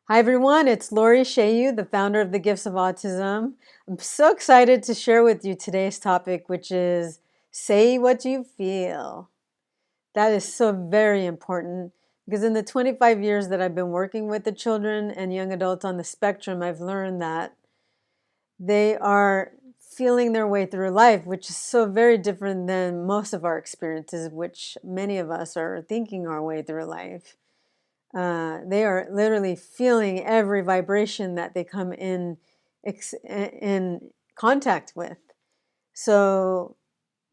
Hi everyone, it's Lori Shayu, the founder of the Gifts of Autism. I'm so excited to share with you today's topic, which is say what you feel. That is so very important because in the 25 years that I've been working with the children and young adults on the spectrum, I've learned that they are feeling their way through life, which is so very different than most of our experiences, which many of us are thinking our way through life. They are literally feeling every vibration that they come in contact with. So,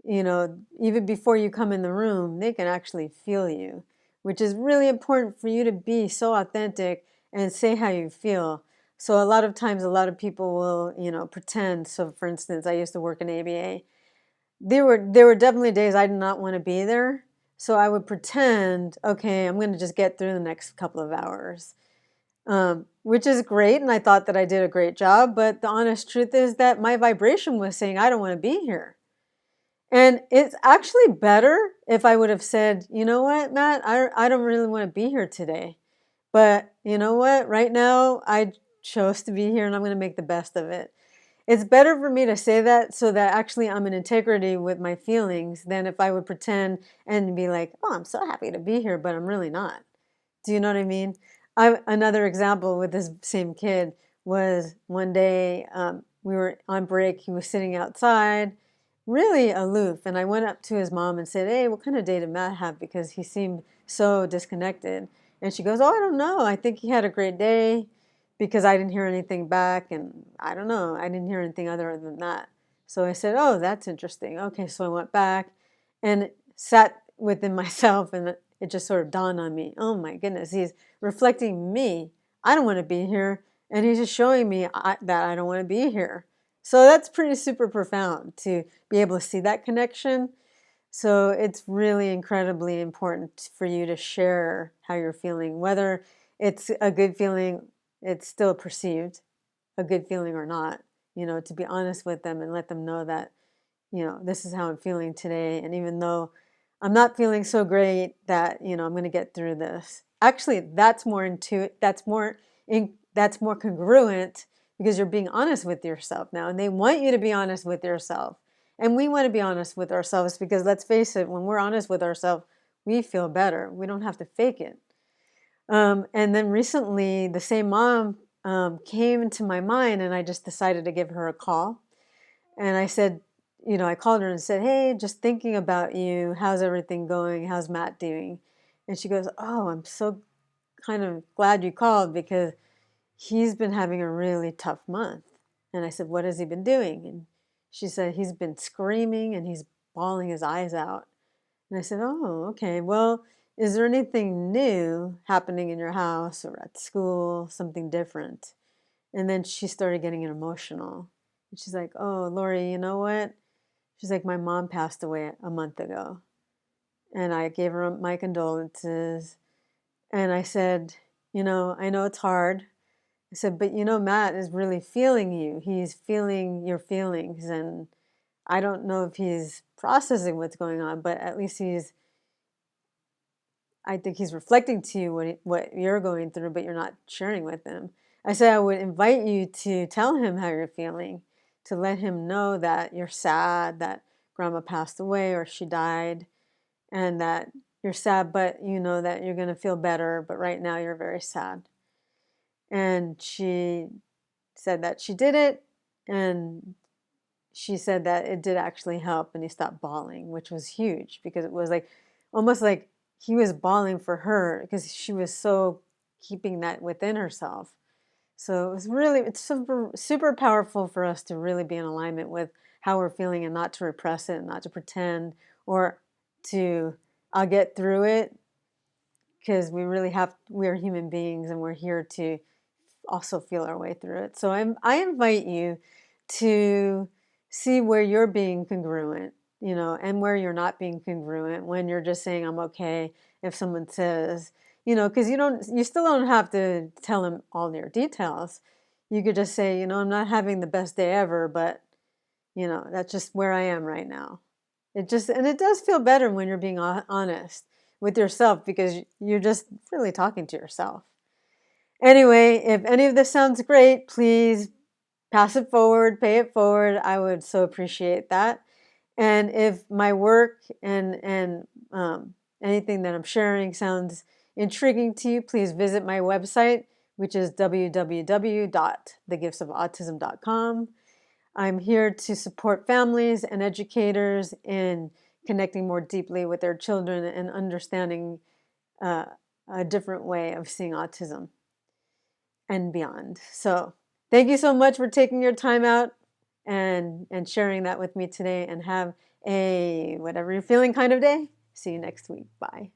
even before you come in the room, they can actually feel you, which is really important for you to be so authentic and say how you feel. So a lot of times, a lot of people will, pretend. So for instance, I used to work in ABA. There were definitely days I did not want to be there. So I would pretend, okay, I'm going to just get through the next couple of hours, which is great. And I thought that I did a great job. But the honest truth is that my vibration was saying, I don't want to be here. And it's actually better if I would have said, you know what, Matt, I don't really want to be here today. But you know what, right now I chose to be here and I'm going to make the best of it. It's better for me to say that so that actually I'm in integrity with my feelings than if I would pretend and be like, oh, I'm so happy to be here, but I'm really not. Do you know what I mean? Another example with this same kid was one day we were on break. He was sitting outside, really aloof. And I went up to his mom and said, hey, what kind of day did Matt have? Because he seemed so disconnected. And she goes, oh, I don't know. I think he had a great day because I didn't hear anything back. And I don't know. I didn't hear anything other than that. So I said, oh, that's interesting. Okay, so I went back and sat within myself, and it just sort of dawned on me, oh my goodness, he's reflecting me. I don't want to be here. And he's just showing me that I don't want to be here. So that's pretty super profound to be able to see that connection. So it's really incredibly important for you to share how you're feeling, whether it's a good feeling, it's still perceived a good feeling or not, to be honest with them and let them know that, this is how I'm feeling today. And even though I'm not feeling so great that, I'm going to get through this. Actually, that's more congruent because you're being honest with yourself now. And they want you to be honest with yourself. And we want to be honest with ourselves because let's face it, when we're honest with ourselves, we feel better. We don't have to fake it. And then recently, the same mom came into my mind, and I just decided to give her a call. And I said, I called her and said, hey, just thinking about you. How's everything going? How's Matt doing? And she goes, oh, I'm so kind of glad you called because he's been having a really tough month. And I said, what has he been doing? And she said, he's been screaming and he's bawling his eyes out. And I said, oh, okay. Well, is there anything new happening in your house or at school, something different? And then she started getting emotional. And she's like, oh, Lori, you know what? She's like, my mom passed away a month ago. And I gave her my condolences. And I said, I know it's hard. I said, but Matt is really feeling you. He's feeling your feelings. And I don't know if he's processing what's going on, but at least I think he's reflecting to you what you're going through, but you're not sharing with him. I said I would invite you to tell him how you're feeling, to let him know that you're sad that grandma passed away or she died, and that you're sad, but you know that you're going to feel better, but right now you're very sad. And she said that she did it, and she said that it did actually help, and he stopped bawling, which was huge because it was like almost like he was bawling for her because she was so keeping that within herself. So it's super, super powerful for us to really be in alignment with how we're feeling and not to repress it, not to pretend or to, I'll get through it, because we're human beings and we're here to also feel our way through it. So I invite you to see where you're being congruent, and where you're not being congruent when you're just saying, I'm okay. If someone says, because you still don't have to tell them all your details. You could just say, I'm not having the best day ever, but, that's just where I am right now. And it does feel better when you're being honest with yourself because you're just really talking to yourself. Anyway, if any of this sounds great, please pass it forward, pay it forward. I would so appreciate that. And if my work and anything that I'm sharing sounds intriguing to you, please visit my website, which is www.thegiftsofautism.com. I'm here to support families and educators in connecting more deeply with their children and understanding a different way of seeing autism and beyond. So thank you so much for taking your time out and sharing that with me today, and have a whatever you're feeling kind of day. See you next week. Bye.